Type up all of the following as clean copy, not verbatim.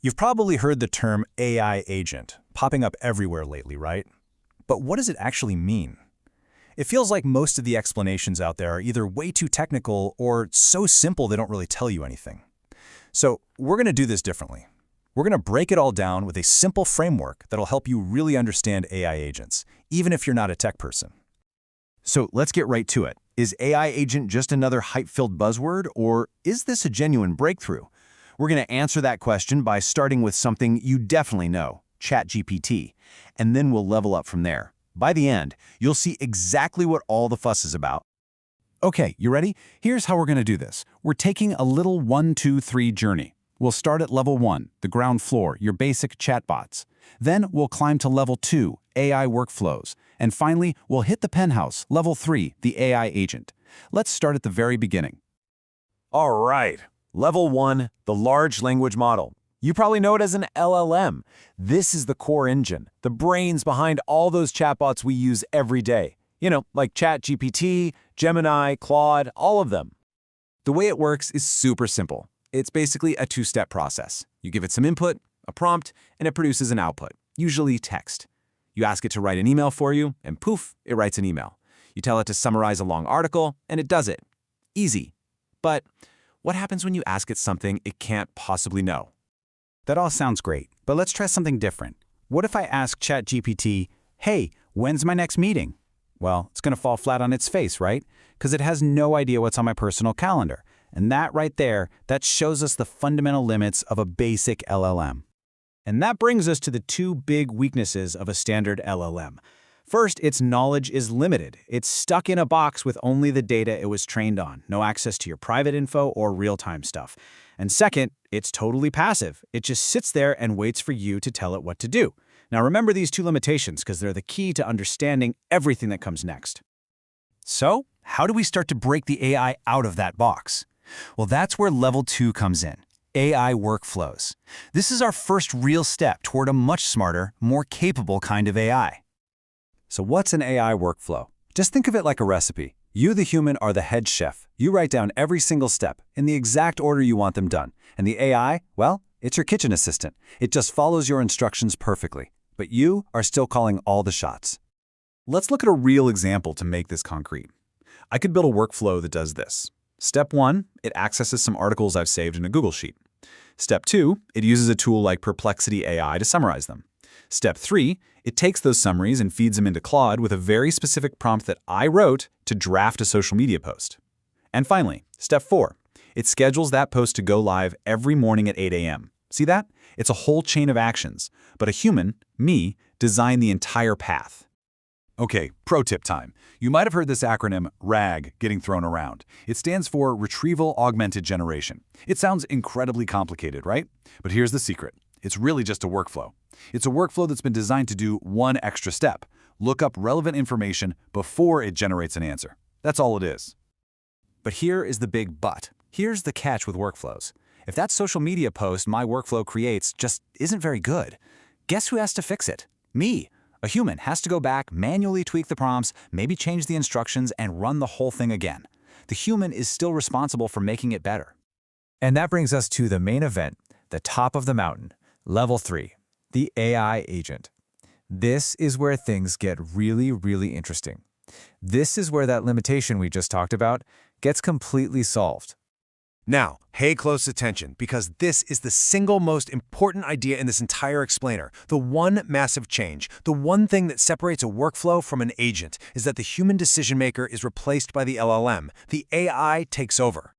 You've probably heard the term AI agent popping up everywhere lately, right? But what does it actually mean? It feels like most of the explanations out there are either way too technical or so simple they don't really tell you anything. So we're going to do this differently. We're going to break it all down with a simple framework that'll help you really understand AI agents, even if you're not a tech person. So let's get right to it. Is AI agent just another hype-filled buzzword, or is this a genuine breakthrough? We're going to answer that question by starting with something you definitely know, ChatGPT, and then we'll level up from there. By the end, you'll see exactly what all the fuss is about. Okay, you ready? Here's how we're going to do this. We're taking a little 1, 2, 3 journey. We'll start at level 1, the ground floor, your basic chatbots. Then we'll climb to level 2, AI workflows. And finally, we'll hit the penthouse, level 3, the AI agent. Let's start at the very beginning. All right. Level 1, the large language model. You probably know it as an LLM. This is the core engine, the brains behind all those chatbots we use every day. You know, like ChatGPT, Gemini, Claude, all of them. The way it works is super simple. It's basically a two-step process. You give it some input, a prompt, and it produces an output, usually text. You ask it to write an email for you, and poof, it writes an email. You tell it to summarize a long article, and it does it. Easy. But what happens when you ask it something it can't possibly know? That all sounds great, but let's try something different. What if I ask ChatGPT, hey, when's my next meeting? Well, it's going to fall flat on its face, right? Because it has no idea what's on my personal calendar. And that right there, that shows us the fundamental limits of a basic LLM. And that brings us to the two big weaknesses of a standard LLM. First, its knowledge is limited. It's stuck in a box with only the data it was trained on, no access to your private info or real-time stuff. And second, it's totally passive. It just sits there and waits for you to tell it what to do. Now remember these two limitations because they're the key to understanding everything that comes next. So, how do we start to break the AI out of that box? Well, that's where level 2 comes in. AI workflows. This is our first real step toward a much smarter, more capable kind of AI. So what's an AI workflow? Just think of it like a recipe. You, the human, are the head chef. You write down every single step in the exact order you want them done. And the AI, well, it's your kitchen assistant. It just follows your instructions perfectly. But you are still calling all the shots. Let's look at a real example to make this concrete. I could build a workflow that does this. Step 1, it accesses some articles I've saved in a Google Sheet. Step 2, it uses a tool like Perplexity AI to summarize them. Step 3, it takes those summaries and feeds them into Claude with a very specific prompt that I wrote to draft a social media post. And finally, Step 4, it schedules that post to go live every morning at 8 a.m. See that? It's a whole chain of actions, but a human, me, designed the entire path. Okay, pro tip time. You might have heard this acronym RAG getting thrown around. It stands for Retrieval Augmented Generation. It sounds incredibly complicated, right? But here's the secret. It's really just a workflow. It's a workflow that's been designed to do one extra step: look up relevant information before it generates an answer. That's all it is. But here is the big but. Here's the catch with workflows. If that social media post my workflow creates just isn't very good, guess who has to fix it? Me. A human has to go back, manually tweak the prompts, maybe change the instructions, and run the whole thing again. The human is still responsible for making it better. And that brings us to the main event, the top of the mountain, level 3, the AI agent. This is where things get really, really interesting. This is where that limitation we just talked about gets completely solved. Now, pay close attention, because this is the single most important idea in this entire explainer. The one massive change, the one thing that separates a workflow from an agent, is that the human decision maker is replaced by the LLM. The AI takes over.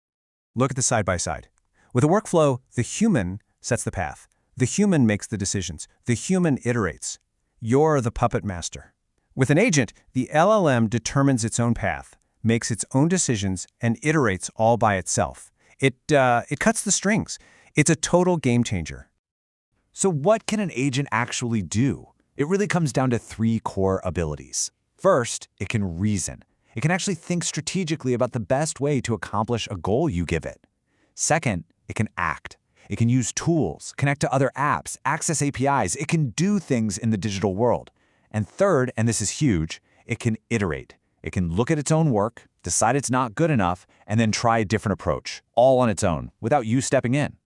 Look at the side-by-side. With a workflow, the human sets the path. The human makes the decisions. The human iterates. You're the puppet master. With an agent, the LLM determines its own path, makes its own decisions, and iterates all by itself. It cuts the strings. It's a total game changer. So what can an agent actually do? It really comes down to 3 core abilities. First, it can reason. It can actually think strategically about the best way to accomplish a goal you give it. Second, it can act. It can use tools, connect to other apps, access APIs. It can do things in the digital world. And third, and this is huge, it can iterate. It can look at its own work, decide it's not good enough, and then try a different approach, all on its own, without you stepping in.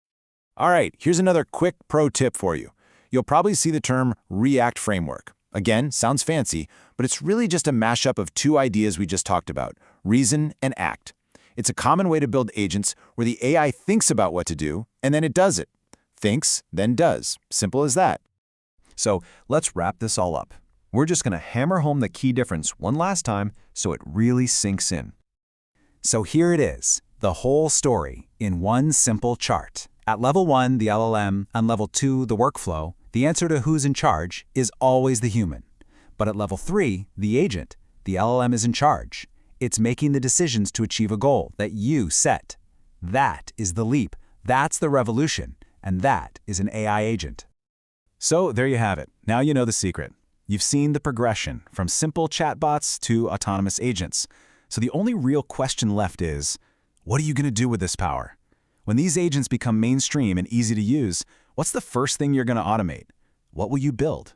All right, here's another quick pro tip for you. You'll probably see the term React Framework. Again, sounds fancy, but it's really just a mashup of two ideas we just talked about, reason and act. It's a common way to build agents where the AI thinks about what to do, and then it does it. Thinks, then does. Simple as that. So let's wrap this all up. We're just going to hammer home the key difference one last time so it really sinks in. So here it is, the whole story in one simple chart. At level 1, the LLM, and level 2, the workflow, the answer to who's in charge is always the human. But at level 3, the agent, the LLM is in charge. It's making the decisions to achieve a goal that you set. That is the leap. That's the revolution. And that is an AI agent. So there you have it. Now you know the secret. You've seen the progression from simple chatbots to autonomous agents. So the only real question left is, what are you going to do with this power? When these agents become mainstream and easy to use, what's the first thing you're going to automate? What will you build?